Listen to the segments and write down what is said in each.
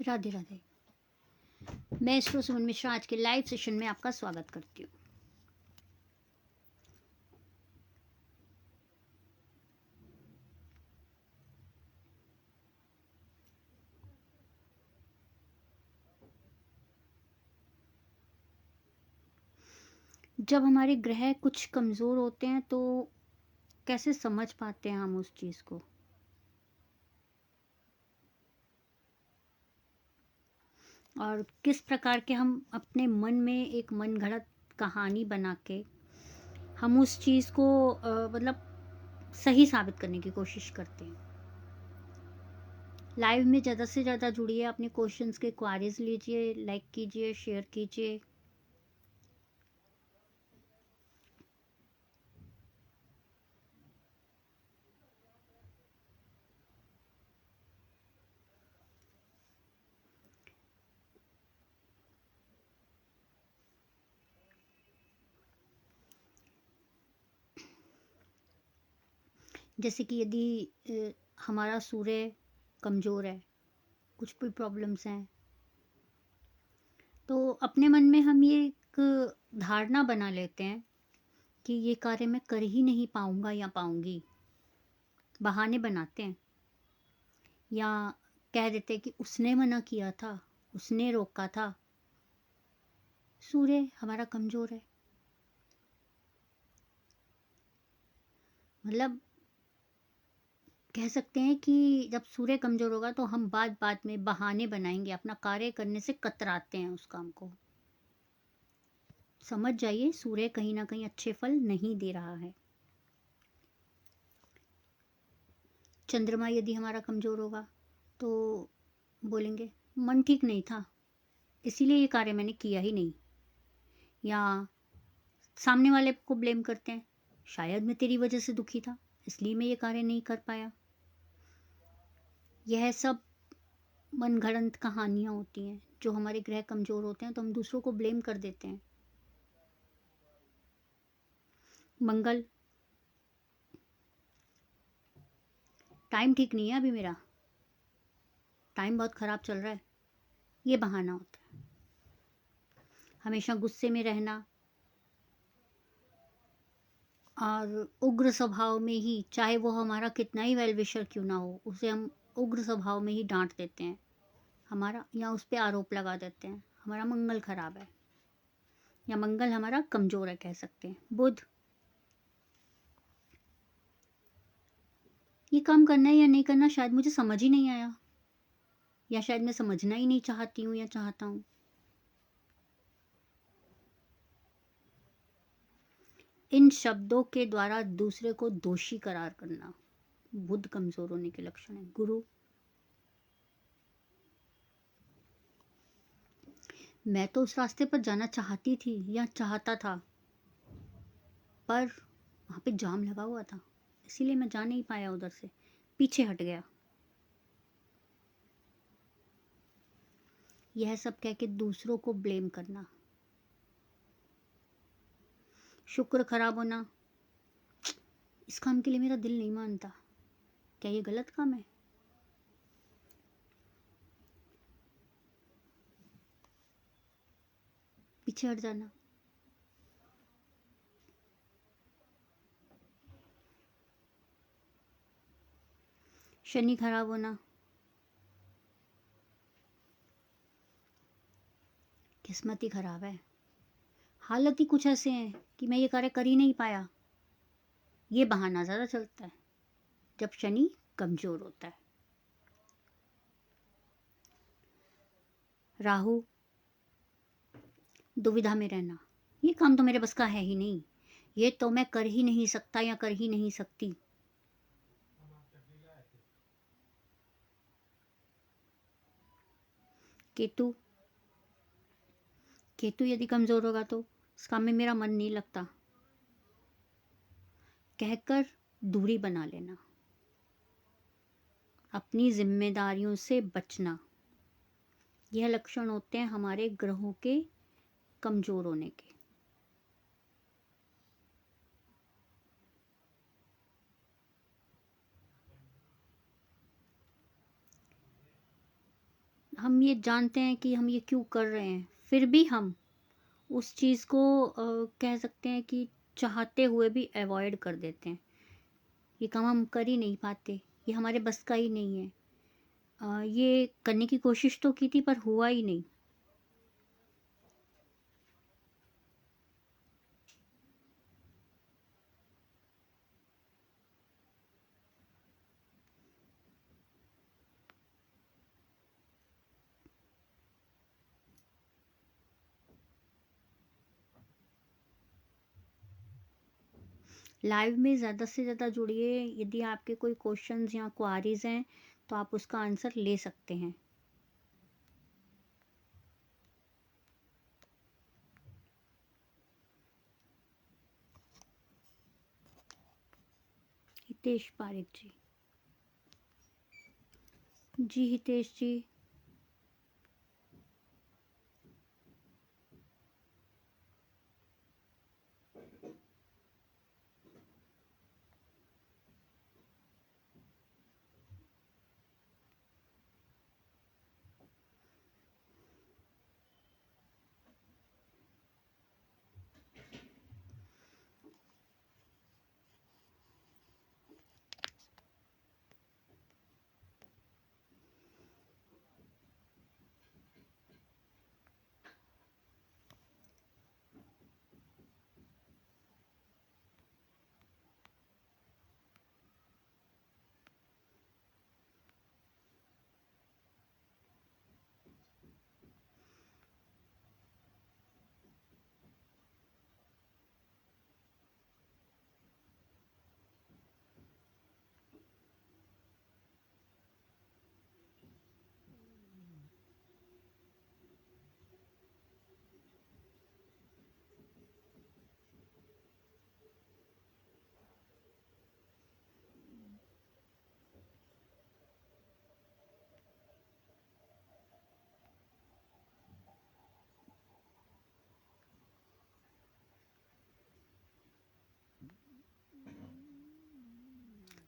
राधे राधे। मैं इसरो सुमन मिश्रा आज के लाइव सेशन में आपका स्वागत करती हूँ। जब हमारे ग्रह कुछ कमज़ोर होते हैं तो कैसे समझ पाते हैं हम उस चीज़ को? और किस प्रकार के हम अपने मन में एक मनगढ़ंत कहानी बना के हम उस चीज़ को मतलब सही साबित करने की कोशिश करते हैं। लाइव में ज़्यादा से ज़्यादा जुड़िए, अपने क्वेश्चंस के क्वेरीज लीजिए, लाइक कीजिए, शेयर कीजिए। जैसे कि यदि हमारा सूर्य कमज़ोर है, कुछ भी प्रॉब्लम्स हैं, तो अपने मन में हम ये एक धारणा बना लेते हैं कि ये कार्य मैं कर ही नहीं पाऊँगा या पाऊँगी। बहाने बनाते हैं या कह देते हैं कि उसने मना किया था, उसने रोका था। सूर्य हमारा कमज़ोर है। मतलब कह सकते हैं कि जब सूर्य कमज़ोर होगा तो हम बात-बात में बहाने बनाएँगे, अपना कार्य करने से कतराते हैं उस काम को। समझ जाइए, सूर्य कहीं न कहीं अच्छे फल नहीं दे रहा है। चंद्रमा यदि हमारा कमज़ोर होगा तो बोलेंगे मन ठीक नहीं था, इसीलिए ये कार्य मैंने किया ही नहीं। या सामने वाले को ब्लेम करते हैं, शायद मैं तेरी वजह से दुखी था, इसलिए मैं ये कार्य नहीं कर पाया। यह सब मनगढ़ंत कहानियाँ होती हैं। जो हमारे ग्रह कमज़ोर होते हैं तो हम दूसरों को ब्लेम कर देते हैं। मंगल, टाइम ठीक नहीं है अभी मेरा, टाइम बहुत ख़राब चल रहा है, ये बहाना होता है। हमेशा गुस्से में रहना और उग्र स्वभाव में ही, चाहे वो हमारा कितना ही वेल विशर क्यों ना हो, उसे हम उग्र स्वभाव में ही डांट देते हैं हमारा, या उस पे आरोप लगा देते हैं हमारा मंगल खराब है या मंगल हमारा कमज़ोर है, कह सकते हैं। बुध, ये काम करना है या नहीं करना शायद मुझे समझ ही नहीं आया, या शायद मैं समझना ही नहीं चाहती हूँ या चाहता हूँ। इन शब्दों के द्वारा दूसरे को दोषी करार करना बुध कमज़ोर होने के लक्षण है। गुरु, मैं तो उस रास्ते पर जाना चाहती थी या चाहता था, पर वहाँ पे जाम लगा हुआ था, इसीलिए मैं जा नहीं पाया, उधर से पीछे हट गया। यह सब कह के दूसरों को ब्लेम करना। शुक्र खराब होना, इस काम के लिए मेरा दिल नहीं मानता, क्या ये गलत काम है? पीछे हट जाना। शनि खराब होना, किस्मत ही खराब है, हालत ही कुछ ऐसे हैं कि मैं ये कार्य कर ही नहीं पाया, ये बहाना ज़्यादा चलता है जब शनि कमज़ोर होता है। राहु, दुविधा में रहना, ये काम तो मेरे बस का है ही नहीं, ये तो मैं कर ही नहीं सकता या कर ही नहीं सकती। केतु, केतु यदि कमज़ोर होगा तो इस काम में मेरा मन नहीं लगता, कहकर दूरी बना लेना, अपनी जिम्मेदारियों से बचना, यह लक्षण होते हैं हमारे ग्रहों के कमज़ोर होने के। हम ये जानते हैं कि हम ये क्यों कर रहे हैं, फिर भी हम उस चीज़ को कह सकते हैं कि चाहते हुए भी अवॉइड कर देते हैं। ये काम हम कर ही नहीं पाते, ये हमारे बस का ही नहीं है। ये करने की कोशिश तो की थी पर हुआ ही नहीं। लाइव में ज़्यादा से ज़्यादा जुड़िए। यदि आपके कोई क्वेश्चंस या क्वारीज हैं तो आप उसका आंसर ले सकते हैं। हितेश पारिक जी। जी Hitesh ji.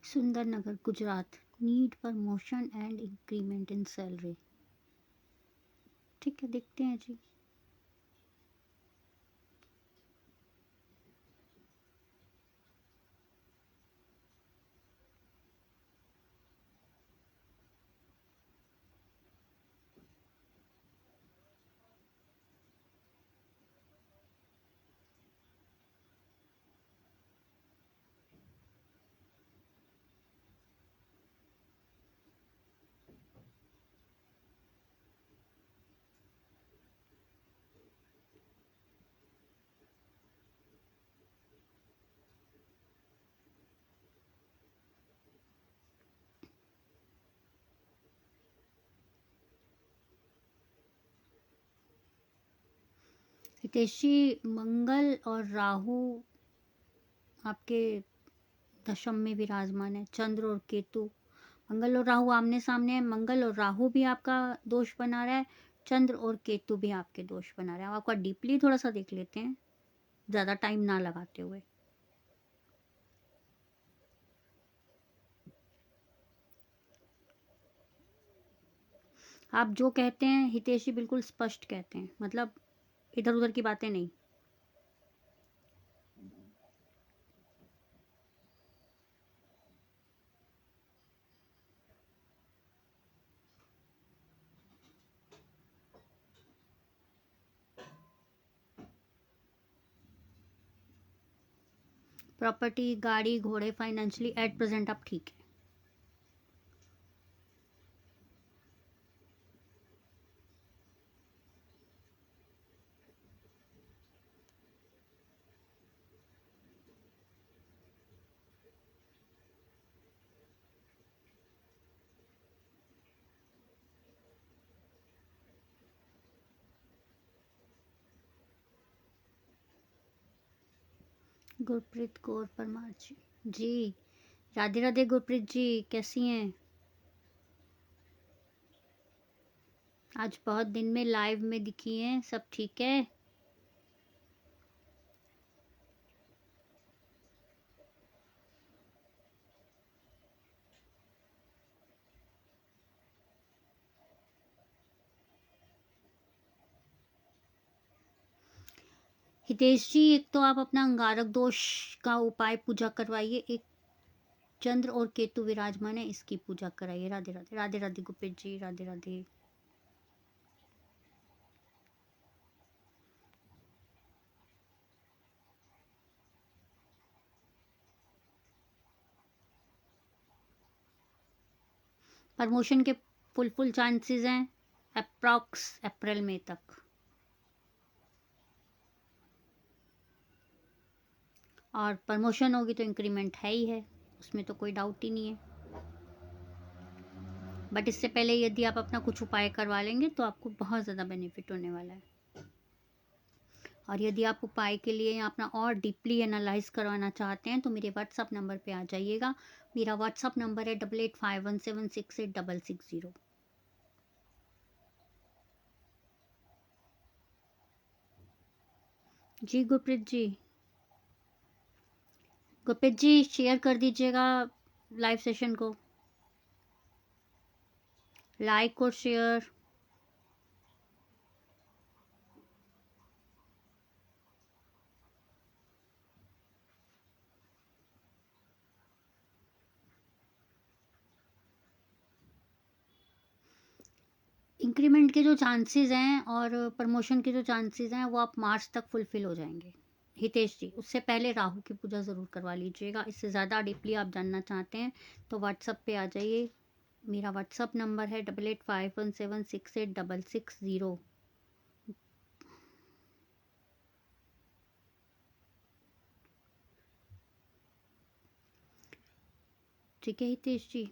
Sundar Nagar Gujarat. Need promotion and increment in salary. ठीक है, देखते हैं जी। हितेश जी, मंगल और राहु आपके दशम में विराजमान है। चंद्र और केतु, मंगल और राहु आमने सामने है। मंगल और राहु भी आपका दोष बना रहा है, चंद्र और केतु भी आपके दोष बना रहे हैं। आपका डीपली थोड़ा सा देख लेते हैं, ज़्यादा टाइम ना लगाते हुए। आप जो कहते हैं हितेश जी बिल्कुल स्पष्ट कहते हैं, मतलब इधर उधर की बातें नहीं। प्रॉपर्टी, गाड़ी, घोड़े, फाइनेंशियली एट प्रेजेंट आप ठीक है। गुरप्रीत कौर परमार जी। जी, राधे राधे गुरप्रीत जी, कैसी हैं? आज बहुत दिन में लाइव में दिखी हैं, सब ठीक है? हितेश जी, एक तो आप अपना अंगारक दोष का उपाय पूजा करवाइए, एक चंद्र और केतु विराजमान है, इसकी पूजा कराइए। राधे राधे। राधे राधे गुप्रीत जी, राधे राधे। प्रमोशन के फुल चांसेस हैं अप्रॉक्स अप्रैल मई तक, और प्रमोशन होगी तो इंक्रीमेंट है ही है, उसमें तो कोई डाउट ही नहीं है। बट इससे पहले यदि आप अपना कुछ उपाय करवा लेंगे तो आपको बहुत ज़्यादा बेनिफिट होने वाला है। और यदि आप उपाय के लिए या अपना और डीपली एनालाइज करवाना चाहते हैं तो मेरे व्हाट्सअप नंबर पे आ जाइएगा। मेरा व्हाट्सअप नंबर है 8851768660। जी गुरप्रीत जी, गुरप्रीत जी शेयर कर दीजिएगा लाइव सेशन को, लाइक और शेयर। इंक्रीमेंट के जो चांसेस हैं और प्रमोशन के जो चांसेस हैं वो आप मार्च तक फुलफिल हो जाएंगे। हितेश जी, उससे पहले राहु की पूजा ज़रूर करवा लीजिएगा। इससे ज़्यादा डीपली आप जानना चाहते हैं तो व्हाट्सअप पे आ जाइए। मेरा व्हाट्सअप नंबर है 8851768660। ठीक है हितेश जी।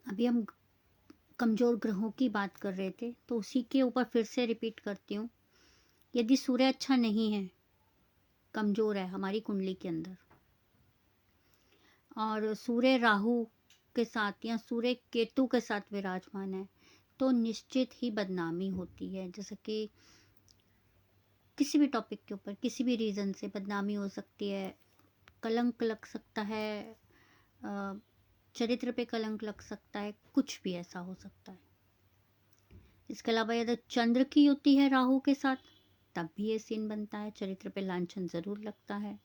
अभी हम कमज़ोर ग्रहों की बात कर रहे थे तो उसी के ऊपर फिर से रिपीट करती हूँ। यदि सूर्य अच्छा नहीं है, कमज़ोर है हमारी कुंडली के अंदर, और सूर्य राहु के साथ या सूर्य केतु के साथ विराजमान है तो निश्चित ही बदनामी होती है। जैसे कि किसी भी टॉपिक के ऊपर किसी भी रीज़न से बदनामी हो सकती है, कलंक लग सकता है, अ, चरित्र पे कलंक लग सकता है, कुछ भी ऐसा हो सकता है। इसके अलावा यदि चंद्र की युति है राहु के साथ तब भी ये सीन बनता है, चरित्र पे लांछन जरूर लगता है।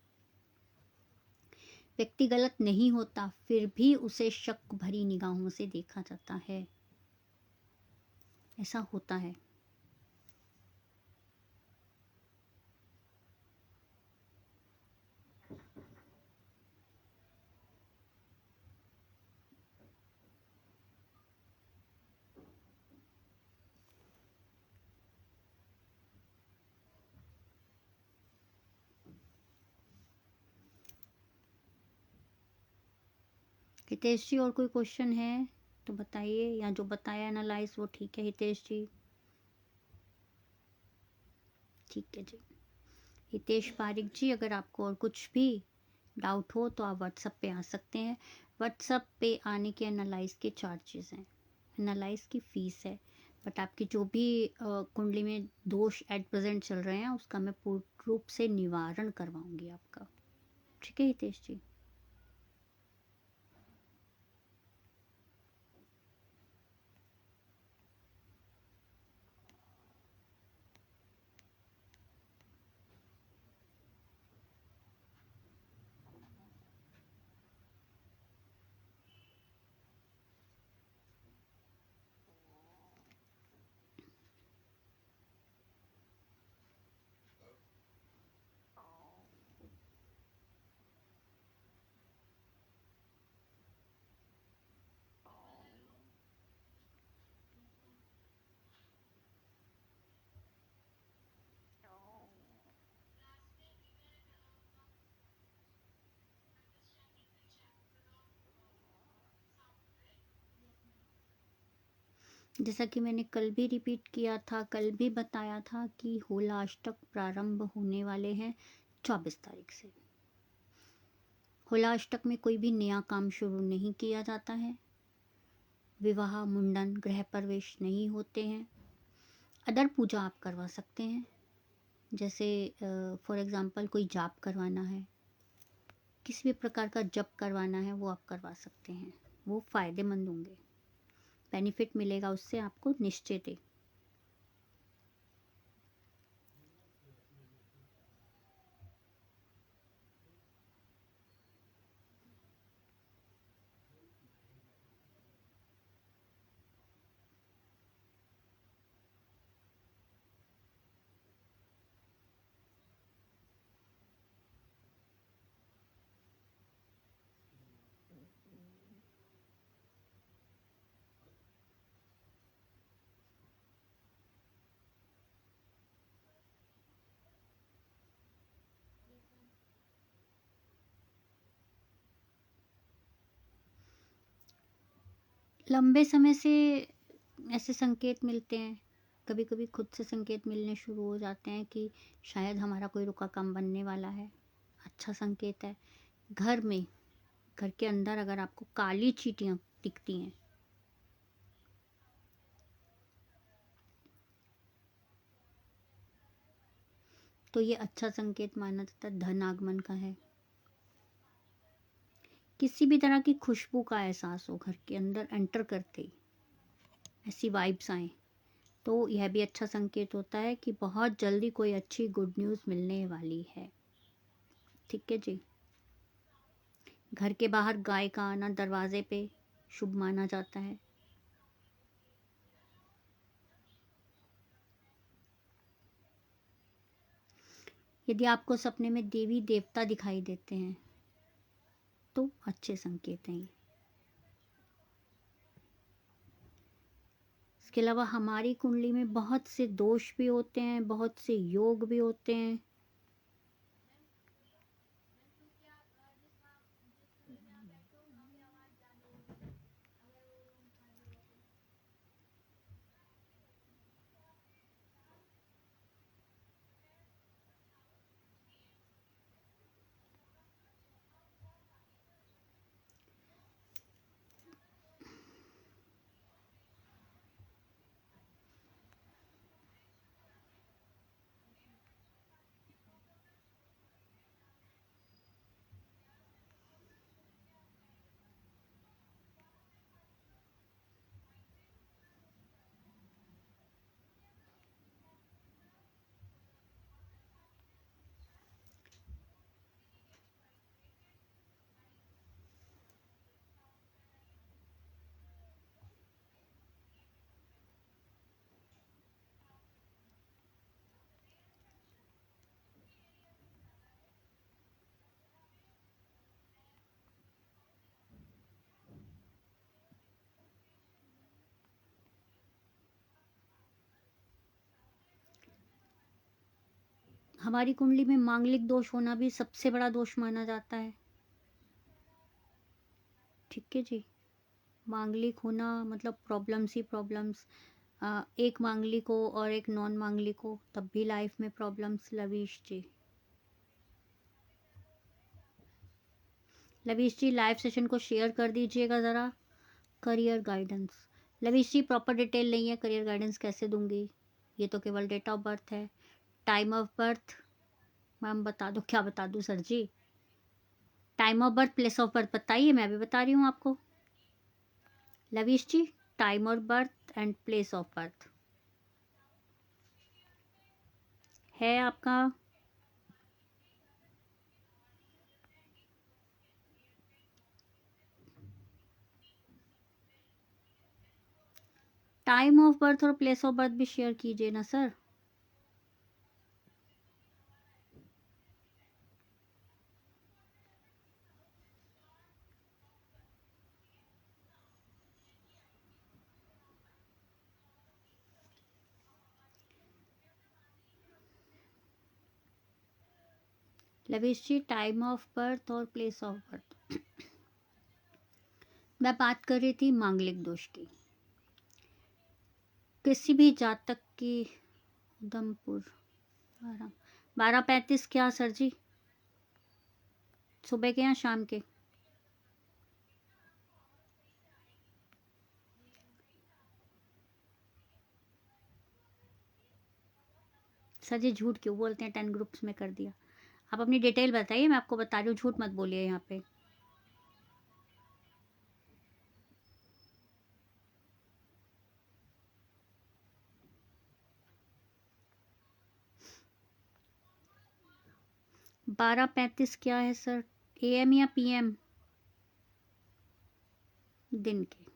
व्यक्ति गलत नहीं होता फिर भी उसे शक भरी निगाहों से देखा जाता है, ऐसा होता है। हितेश जी, और कोई क्वेश्चन है तो बताइए, या जो बताया एनालाइज वो ठीक है हितेश जी? ठीक है जी। हितेश पारिक जी, अगर आपको और कुछ भी डाउट हो तो आप व्हाट्सएप पे आ सकते हैं। व्हाट्सएप पे आने के एनालाइज के चार्जेस हैं, एनालाइज की फ़ीस है, बट आपकी जो भी कुंडली में दोष एट प्रेजेंट चल रहे हैं उसका मैं पूर्ण रूप से निवारण करवाऊंगी आपका। ठीक है हितेश जी। जैसा कि मैंने कल भी रिपीट किया था, कल भी बताया था कि होलाअष्टक प्रारंभ होने वाले हैं 24 तारीख से। होलाअष्टक में कोई भी नया काम शुरू नहीं किया जाता है, विवाह, मुंडन, गृह प्रवेश नहीं होते हैं। अदर पूजा आप करवा सकते हैं, जैसे फॉर एग्जांपल कोई जाप करवाना है, किसी भी प्रकार का जप करवाना है, वो आप करवा सकते हैं। वो फ़ायदेमंद होंगे, बेनिफिट मिलेगा उससे आपको निश्चित ही। लंबे समय से ऐसे संकेत मिलते हैं, कभी कभी खुद से संकेत मिलने शुरू हो जाते हैं कि शायद हमारा कोई रुका काम बनने वाला है। अच्छा संकेत है। घर में, घर के अंदर अगर आपको काली चींटियां दिखती हैं, तो ये अच्छा संकेत माना जाता है, धन आगमन का है। किसी भी तरह की खुशबू का एहसास हो घर के अंदर एंटर करते ही, ऐसी वाइब्स आए, तो यह भी अच्छा संकेत होता है कि बहुत जल्दी कोई अच्छी गुड न्यूज़ मिलने वाली है। ठीक है जी। घर के बाहर गाय का आना दरवाजे पे शुभ माना जाता है। यदि आपको सपने में देवी देवता दिखाई देते हैं तो अच्छे संकेत हैं ये। इसके अलावा हमारी कुंडली में बहुत से दोष भी होते हैं, बहुत से योग भी होते हैं। हमारी कुंडली में मांगलिक दोष होना भी सबसे बड़ा दोष माना जाता है। ठीक है जी। मांगलिक होना मतलब प्रॉब्लम्स ही प्रॉब्लम्स। एक मांगलिक हो और एक नॉन मांगलिक हो तब भी लाइफ में problems. Lavish ji, Lavish ji live session को शेयर कर दीजिएगा ज़रा। Career guidance, Lavish ji proper detail नहीं है, करियर गाइडेंस कैसे दूंगी? ये तो केवल डेट ऑफ बर्थ है। टाइम ऑफ बर्थ मैम बता दो, क्या बता दूं sir ji? Time of birth, place of birth बताइए, मैं भी बता रही हूँ आपको। Lavish ji, time of birth and place of birth है आपका? टाइम ऑफ बर्थ और प्लेस ऑफ बर्थ भी शेयर कीजिए ना sir. Lavish ji time of birth और प्लेस ऑफ बर्थ। मैं बात कर रही थी मांगलिक दोष की। किसी भी जातक की उधमपुर 12:35 क्या सर जी, सुबह के या शाम के? सर जी झूठ क्यों बोलते हैं, 10 ग्रुप्स में कर दिया। आप अपनी डिटेल बताइए, मैं आपको बता रही हूँ, झूठ मत बोलिए यहाँ पे। बारह पैंतीस क्या है सर, AM या PM? दिन के।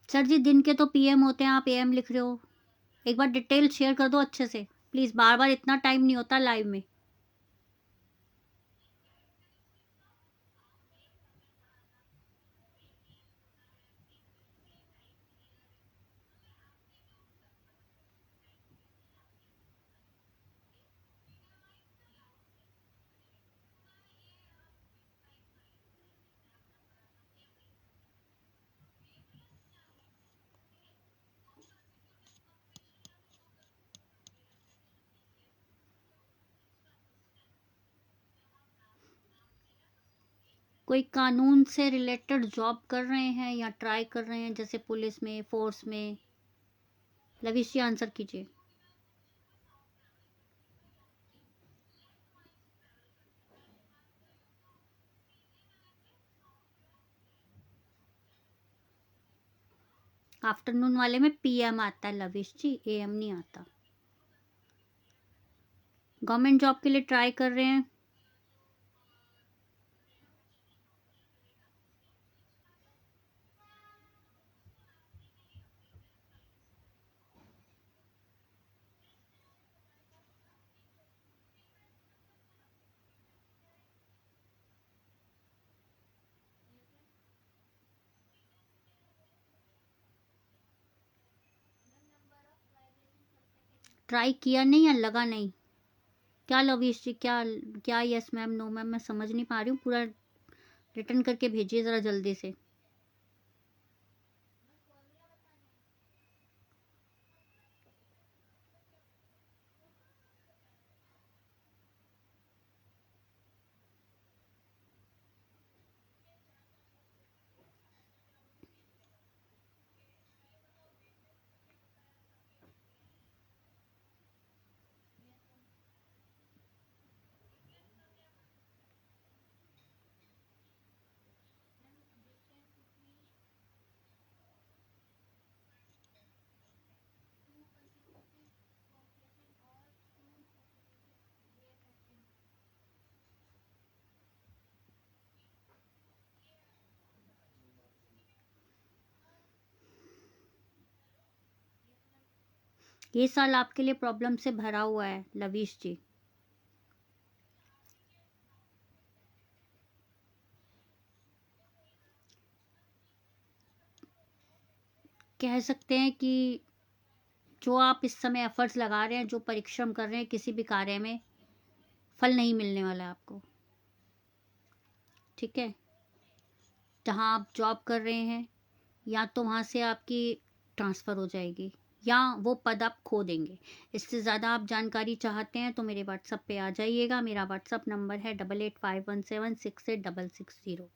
सर जी दिन के तो PM होते हैं, आप AM लिख रहे हो। एक बार डिटेल शेयर कर दो अच्छे से प्लीज, बार बार इतना टाइम नहीं होता लाइव में। कोई कानून से रिलेटेड जॉब कर रहे हैं या ट्राई कर रहे हैं, जैसे पुलिस में, फोर्स में? लविश जी आंसर कीजिए। आफ्टरनून वाले में PM आता है लविश जी, AM नहीं आता। गवर्नमेंट जॉब के लिए ट्राई कर रहे हैं? ट्राई किया नहीं या लगा नहीं? क्या लविश जी, क्या क्या यस मैम नो मैम, मैं समझ नहीं पा रही हूँ पूरा। रिटर्न करके भेजिए ज़रा जल्दी से। ये साल आपके लिए प्रॉब्लम से भरा हुआ है लविश जी। कह सकते हैं कि जो आप इस समय एफर्ट्स लगा रहे हैं, जो परिश्रम कर रहे हैं किसी भी कार्य में, फल नहीं मिलने वाला है आपको। ठीक है, जहाँ आप जॉब कर रहे हैं, या तो वहाँ से आपकी ट्रांसफ़र हो जाएगी या वो पद आप खो देंगे। इससे ज़्यादा आप जानकारी चाहते हैं तो मेरे व्हाट्सएप पे आ जाइएगा। मेरा व्हाट्सएप नंबर है 8851768660।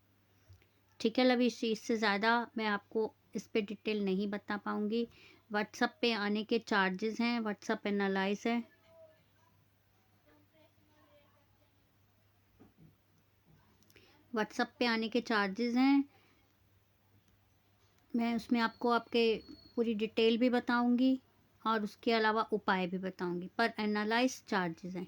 ठीक है लवीश जी, इससे ज़्यादा मैं आपको इस पे डिटेल नहीं बता पाऊँगी। व्हाट्सएप पे आने के चार्जेस हैं, व्हाट्सएप एनालाइज है। व्हाट्सएप पे आने के चार्जेस हैं, मैं उसमें आपको आपके पूरी डिटेल भी बताऊंगी और उसके अलावा उपाय भी बताऊंगी, पर एनालाइज चार्जेस हैं।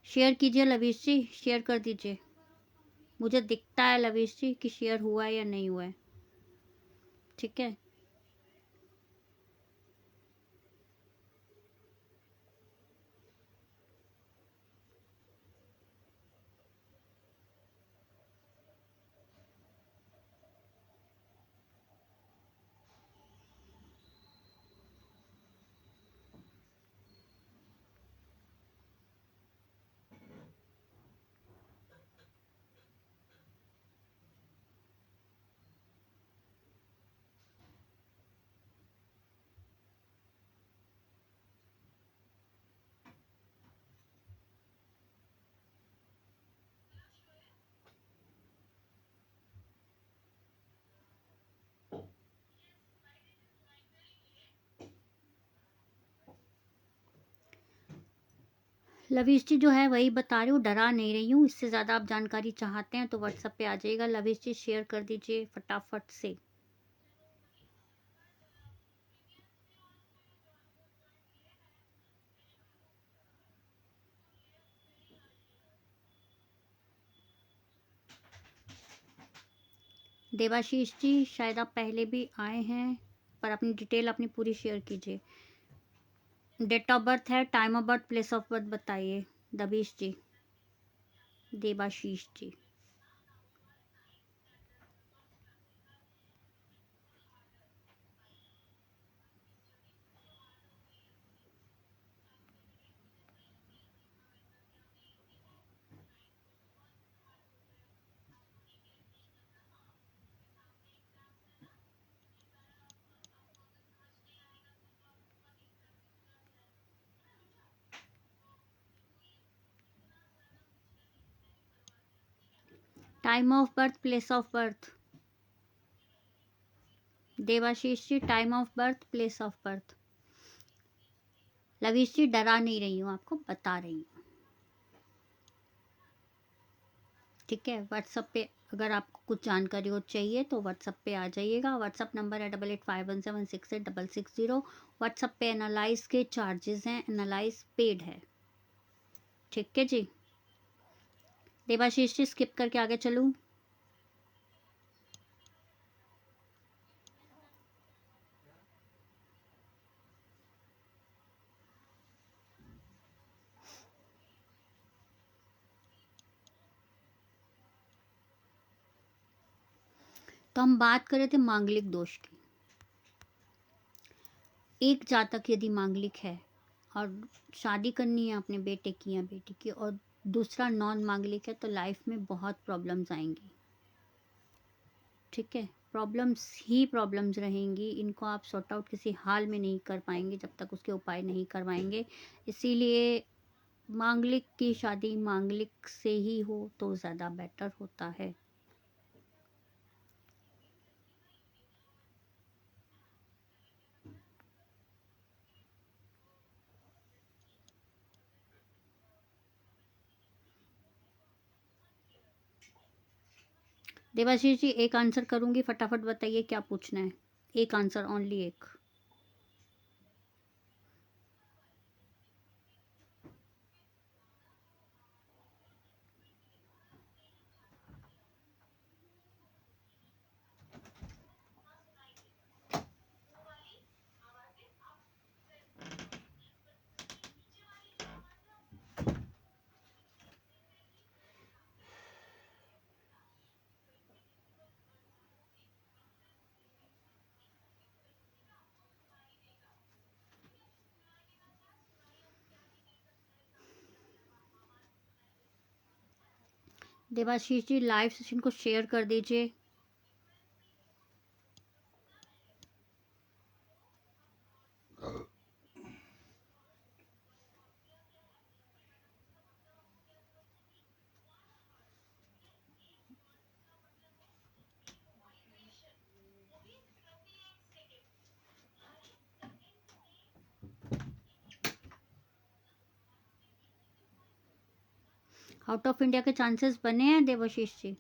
शेयर कीजिए लवीश जी, शेयर कर दीजिए। मुझे दिखता है लवीश जी कि शेयर हुआ है या नहीं हुआ है, ठीक है। लवीश जी जो है वही बता रही हूँ, डरा नहीं रही हूँ। इससे ज़्यादा आप जानकारी चाहते हैं तो व्हाट्सएप पे आ जाइएगा। लवीश जी शेयर कर दीजिए फटाफट से। देवाशीष जी शायद आप पहले भी आए हैं, पर अपनी डिटेल अपनी पूरी शेयर कीजिए। डेट ऑफ बर्थ है, time of birth, place of birth बताइए Dabish ji, Debashish ji. Time of birth, place of birth Debashish ji, time of birth, place of birth. Lavish ji डरा नहीं रही हूँ, आपको बता रही हूँ, ठीक है। व्हाट्सएप पे अगर आपको कुछ जानकारी हो चाहिए तो व्हाट्सएप पे आ जाइएगा। व्हाट्सएप नंबर है 8851766660। व्हाट्सएप पे एनालाइज के चार्जेस हैं, एनालाइज पेड है, ठीक है जी। देवाशीष जी स्किप करके आगे चलूँ? तो हम बात कर रहे थे मांगलिक दोष की। एक जातक यदि मांगलिक है और शादी करनी है अपने बेटे की या बेटी की, और दूसरा नॉन मांगलिक है, तो लाइफ में बहुत प्रॉब्लम्स आएंगी, ठीक है। प्रॉब्लम्स ही प्रॉब्लम्स रहेंगी, इनको आप सॉर्ट आउट किसी हाल में नहीं कर पाएंगे जब तक उसके उपाय नहीं करवाएंगे। इसीलिए मांगलिक की शादी मांगलिक से ही हो तो ज़्यादा बेटर होता है। देवाशीष जी एक आंसर करूंगी, फटाफट बताइए क्या पूछना है। एक आंसर, ओनली एक। देवाशीष जी लाइव सेशन को शेयर कर दीजिए। आउट ऑफ इंडिया के चांसेस बने हैं देवाशीष जी?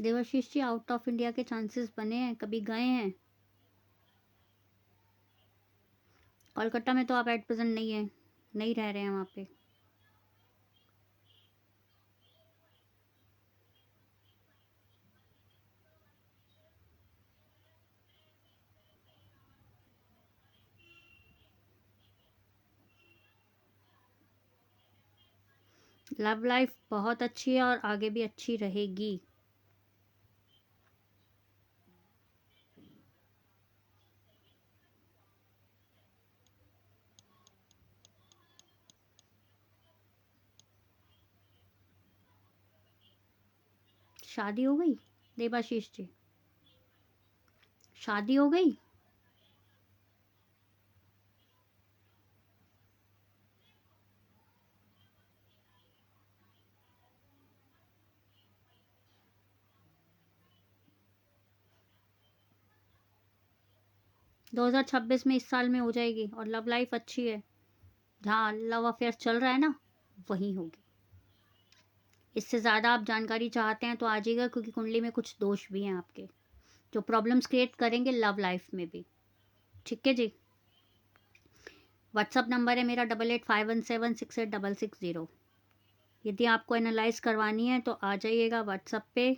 देवाशीष जी, आउट ऑफ इंडिया के चांसेस बने हैं, कभी गए हैं? कोलकाता में तो आप एट प्रेजेंट नहीं है, नहीं रह रहे हैं वहाँ पे। लव लाइफ बहुत अच्छी है और आगे भी अच्छी रहेगी। शादी हो गई देवाशीष जी? शादी हो गई? दो हजार छब्बीस में, इस साल में हो जाएगी। और लव लाइफ अच्छी है, जहाँ लव अफेयर चल रहा है ना, वहीं होगी। इससे ज़्यादा आप जानकारी चाहते हैं तो आ जाइएगा, क्योंकि कुंडली में कुछ दोष भी हैं आपके, जो प्रॉब्लम्स क्रिएट करेंगे लव लाइफ में भी। ठीक है जी। व्हाट्सअप नंबर है मेरा 8851768660। यदि आपको एनालाइज करवानी है तो आ जाइएगा व्हाट्सअप पे।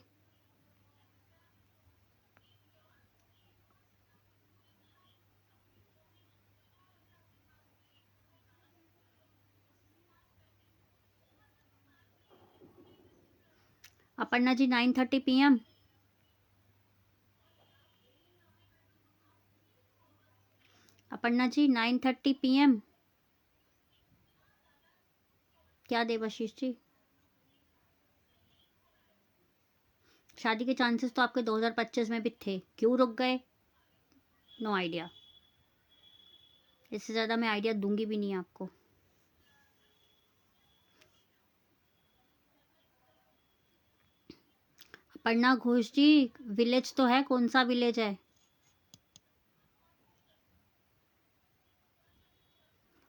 अपर्णा जी 9:30 PM। अपर्णा जी 9:30 PM। क्या देवाशीष जी? शादी के चांसेस तो आपके 2025 में भी थे, क्यों रुक गए? No idea. इससे ज़्यादा मैं आइडिया दूंगी भी नहीं आपको। अपर्णा घोष जी, विलेज तो है, कौन सा विलेज है?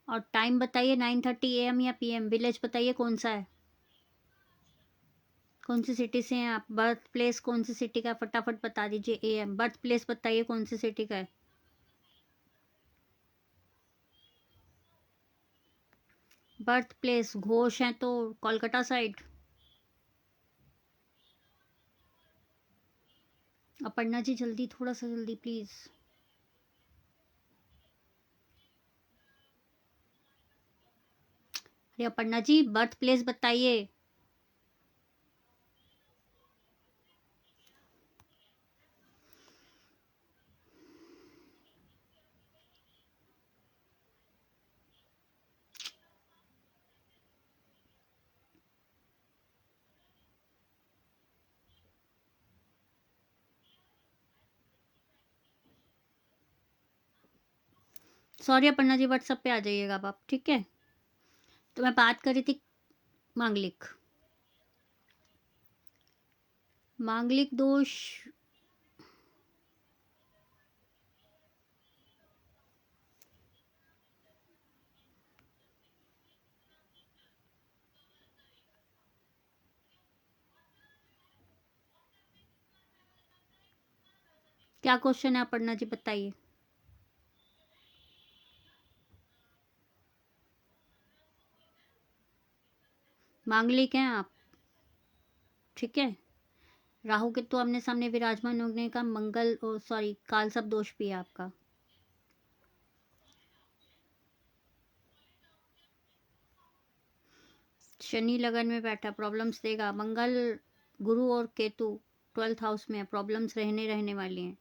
और टाइम बताइए, 9:30 AM या PM? विलेज बताइए कौन सा है, कौन सी सिटी से हैं आप? बर्थ प्लेस कौन सी सिटी का है, फटाफट बता दीजिए। AM बर्थ प्लेस बताइए कौन सी सिटी का है। बर्थ प्लेस घोष है तो कोलकाता साइड। अपर्णा जी जल्दी, थोड़ा सा जल्दी प्लीज। अरे अपर्णा जी, बर्थ प्लेस बताइए। सॉरी अपर्णा जी, व्हाट्सएप पे आ जाइएगा अब आप, ठीक है? तो मैं बात कर रही थी मांगलिक। मांगलिक दोष। क्या क्वेश्चन है अपर्णा जी, बताइए। मांगलिक हैं आप, ठीक है? राहु के तो आमने सामने विराजमान होने का मंगल, ओ सॉरी, काल सब दोष भी है आपका। शनि लगन में बैठा, प्रॉब्लम्स देगा। मंगल, गुरु और केतु 12th हाउस में है, प्रॉब्लम्स रहने रहने वाली हैं।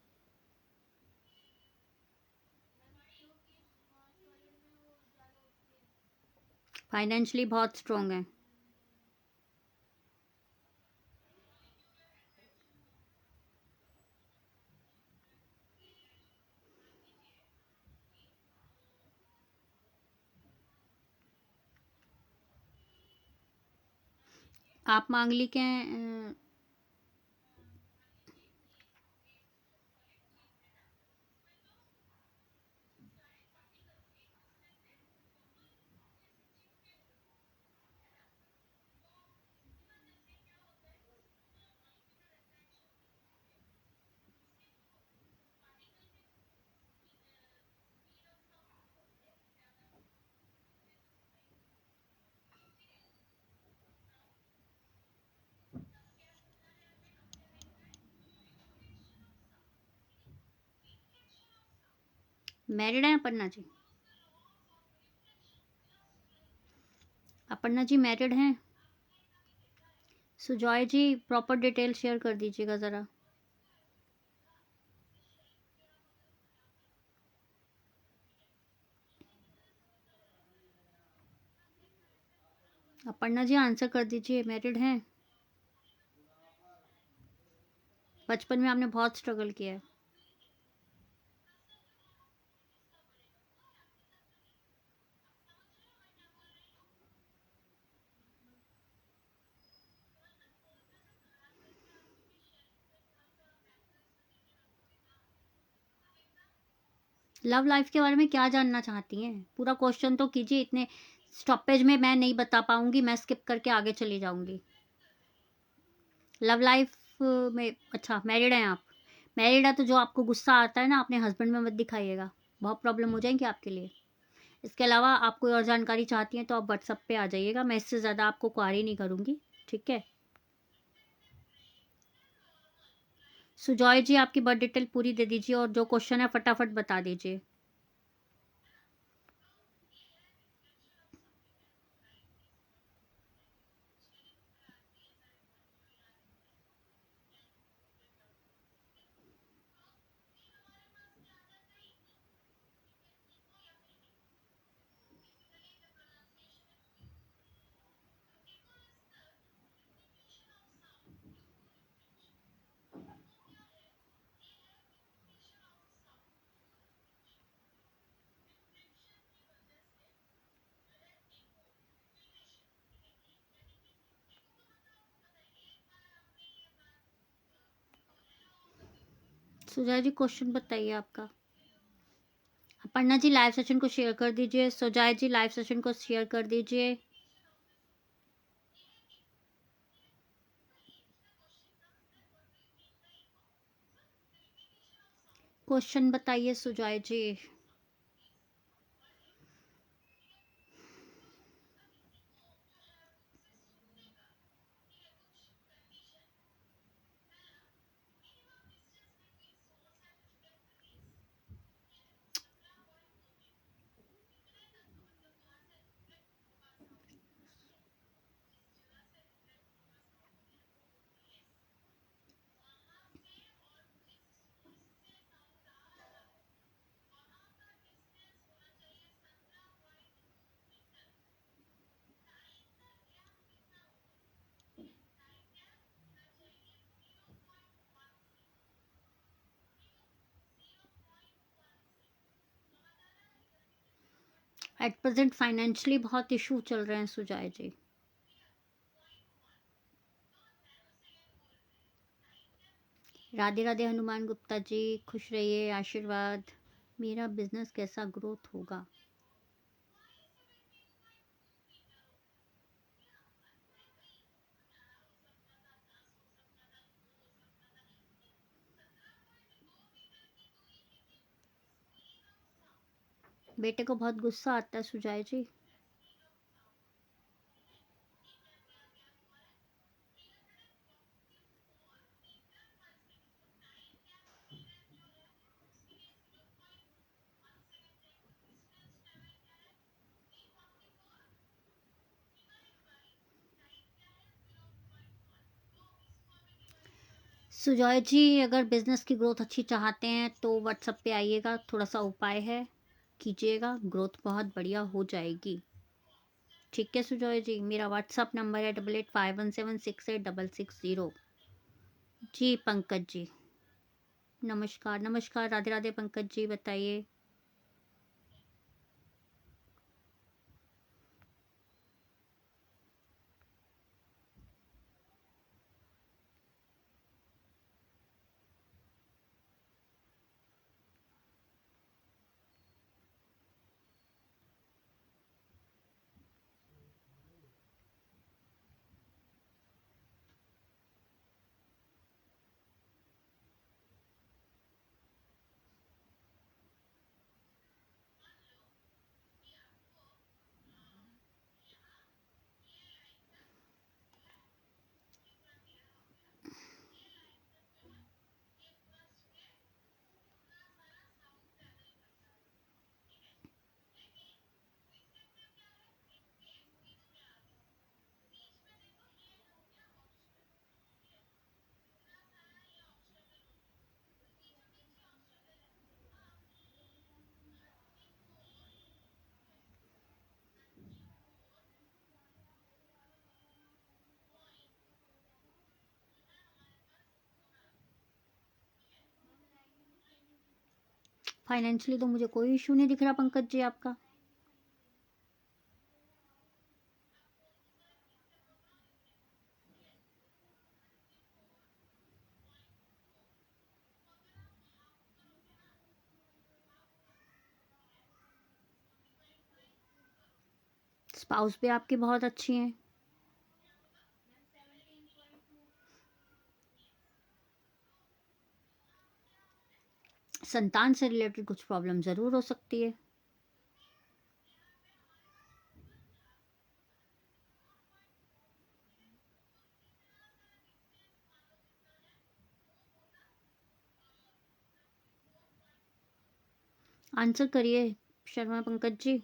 फाइनेंशियली बहुत स्ट्रांग है। आप मांगलिक हैं। मैरिड हैं अपर्णा जी? अपर्णा जी मैरिड हैं? सुजॉय जी प्रॉपर डिटेल शेयर कर दीजिएगा ज़रा। अपर्णा जी आंसर कर दीजिए, मैरिड हैं? बचपन में आपने बहुत स्ट्रगल किया है। लव लाइफ के बारे में क्या जानना चाहती हैं? पूरा क्वेश्चन तो कीजिए, इतने स्टॉपेज में मैं नहीं बता पाऊंगी, मैं स्किप करके आगे चली जाऊंगी। लव लाइफ में अच्छा मैरिड हैं आप? मैरिड है तो जो आपको गुस्सा आता है ना, अपने हस्बैंड में मत दिखाइएगा, बहुत प्रॉब्लम हो जाएगी आपके लिए। इसके अलावा आप कोई और जानकारी चाहती हैं तो आप व्हाट्सएप पे आ जाइएगा, मैं इससे ज़्यादा आपको क्वारी नहीं करूँगी, ठीक है? सुजॉय जी आपकी बर्थ डिटेल पूरी दे दीजिए और जो क्वेश्चन है फटाफट बता दीजिए। सुजॉय जी क्वेश्चन बताइए आपका। अपर्णा जी लाइव सेशन को शेयर कर दीजिए, सुजॉय जी लाइव सेशन को शेयर कर दीजिए। क्वेश्चन बताइए सुजॉय जी। एट प्रेजेंट फाइनेंशियली बहुत इशू चल रहे हैं सुजॉय जी। राधे राधे हनुमान गुप्ता जी, खुश रहिए, आशीर्वाद। मेरा बिजनेस कैसा ग्रोथ होगा? बेटे को बहुत गुस्सा आता है सुजॉय जी। सुजॉय जी अगर बिजनेस की ग्रोथ अच्छी चाहते हैं तो व्हाट्सएप पे आइएगा, थोड़ा सा उपाय है, कीजिएगा, ग्रोथ बहुत बढ़िया हो जाएगी। ठीक है सुजॉय जी, मेरा व्हाट्सअप नंबर है 8851768660। जी पंकज जी, नमस्कार नमस्कार, राधे राधे पंकज जी, बताइए। फाइनेंशियली तो मुझे कोई इशू नहीं दिख रहा पंकज जी आपका। स्पाउस भी आपकी बहुत अच्छी हैं। संतान से रिलेटेड कुछ प्रॉब्लम ज़रूर हो सकती है। आंसर करिए शर्मा पंकज जी।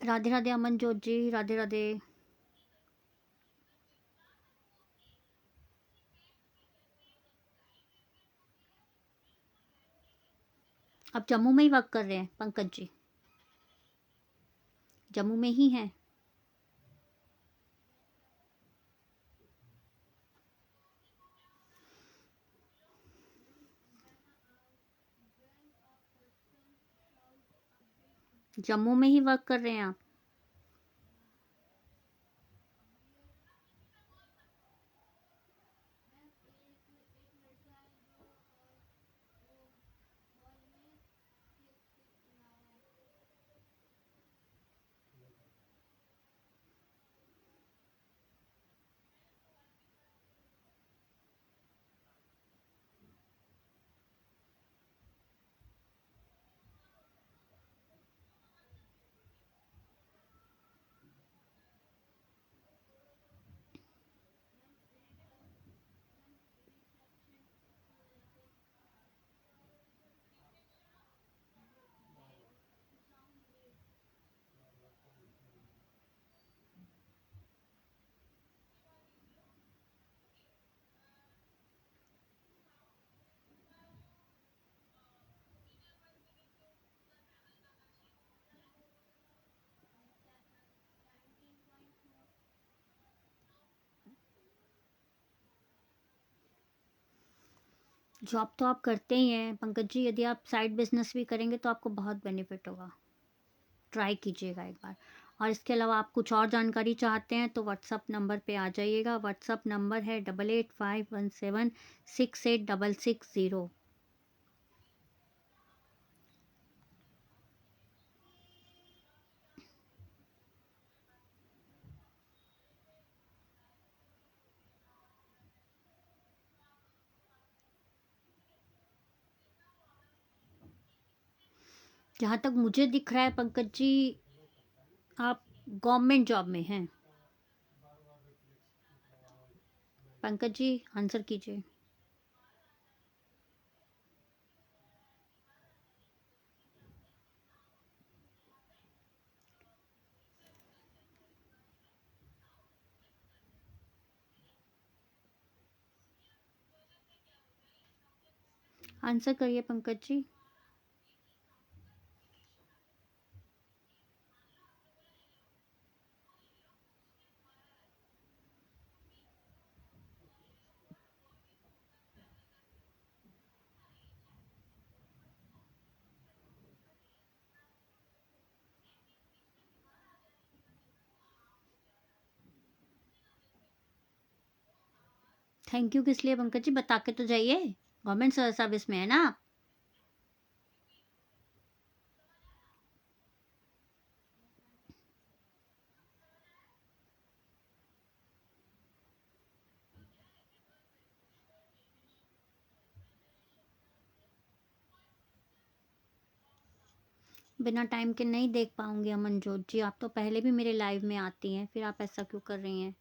राधे राधे अमन जोत जी, राधे राधे। आप जम्मू में ही वर्क कर रहे हैं पंकज जी? जम्मू में ही हैं? जम्मू में ही वर्क कर रहे हैं आप? जॉब तो आप करते ही हैं पंकज जी, यदि आप साइड बिजनेस भी करेंगे तो आपको बहुत बेनिफिट होगा। ट्राई कीजिएगा एक बार। और इसके अलावा आप कुछ और जानकारी चाहते हैं तो व्हाट्सअप नंबर पे आ जाइएगा। व्हाट्सअप नंबर है 8851768660। जहाँ तक मुझे दिख रहा है पंकज जी, आप गवर्नमेंट जॉब में हैं। पंकज जी आंसर कीजिए। आंसर करिए पंकज जी। थैंक यू किस लिए पंकज जी, बता के तो जाइए। गवर्नमेंट सर्विस में है ना आप? बिना टाइम के नहीं देख पाऊंगी अमनजोत जी। आप तो पहले भी मेरे लाइव में आती हैं, फिर आप ऐसा क्यों कर रही हैं?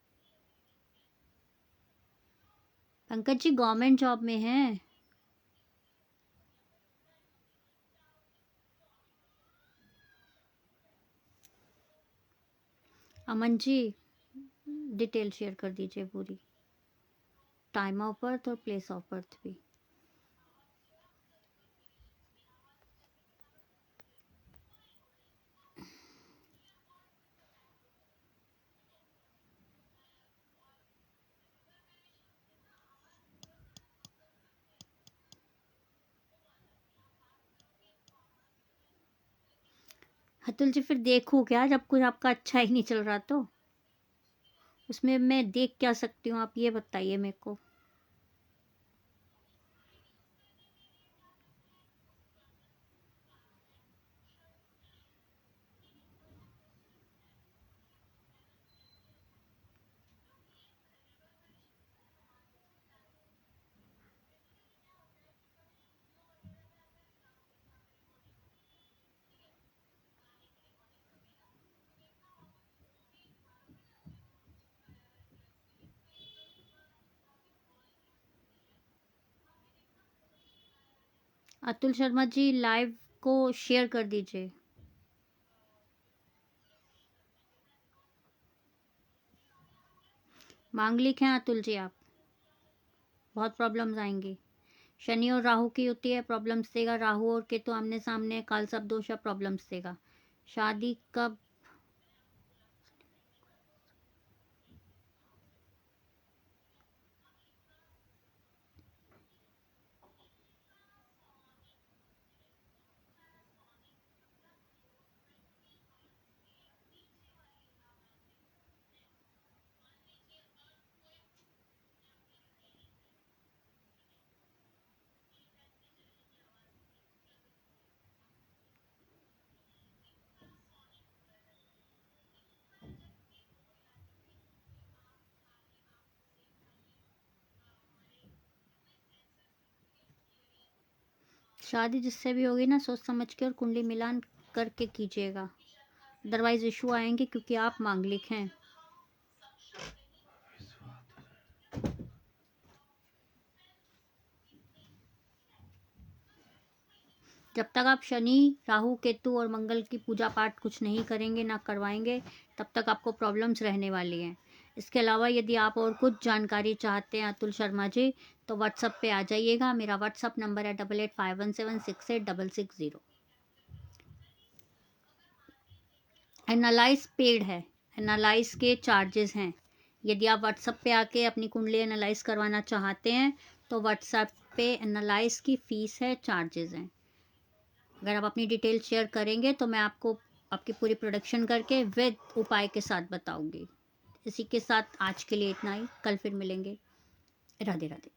पंकज जी गवर्नमेंट जॉब में हैं। अमन जी डिटेल शेयर कर दीजिए पूरी, टाइम ऑफ बर्थ और प्लेस ऑफ बर्थ भी। अतुल जी फिर देखूँ क्या, जब कुछ आपका अच्छा ही नहीं चल रहा तो उसमें मैं देख क्या सकती हूँ, आप ये बताइए मेरे को। अतुल शर्मा जी लाइव को शेयर कर दीजिए। मांगलिक हैं अतुल जी आप, बहुत प्रॉब्लम्स आएंगी। शनि और राहु की होती है, प्रॉब्लम्स देगा। राहु और केतु आमने सामने, काल सब दोष है, प्रॉब्लम्स देगा। शादी कब? शादी जिससे भी होगी ना, सोच समझ के और कुंडली मिलान करके कीजिएगा, अदरवाइज इशू आएंगे, क्योंकि आप मांगलिक हैं। जब तक आप शनि राहु केतु और मंगल की पूजा पाठ कुछ नहीं करेंगे, ना करवाएंगे, तब तक आपको प्रॉब्लम्स रहने वाली हैं। इसके अलावा यदि आप और कुछ जानकारी चाहते हैं अतुल शर्मा जी, तो व्हाट्सअप पे आ जाइएगा। मेरा व्हाट्सअप नंबर है 8851768660। एनालाइज पेड है, एनालाइज के चार्जेस हैं। यदि आप व्हाट्सअप पे आके अपनी कुंडली एनालाइज करवाना चाहते हैं, तो व्हाट्सएप पे एनालाइज की फ़ीस है, चार्जेस हैं। अगर आप अपनी डिटेल शेयर करेंगे तो मैं आपको आपकी पूरी प्रोडक्शन करके विद उपाय के साथ बताऊंगी। इसी के साथ आज के लिए इतना ही, कल फिर मिलेंगे। राधे राधे।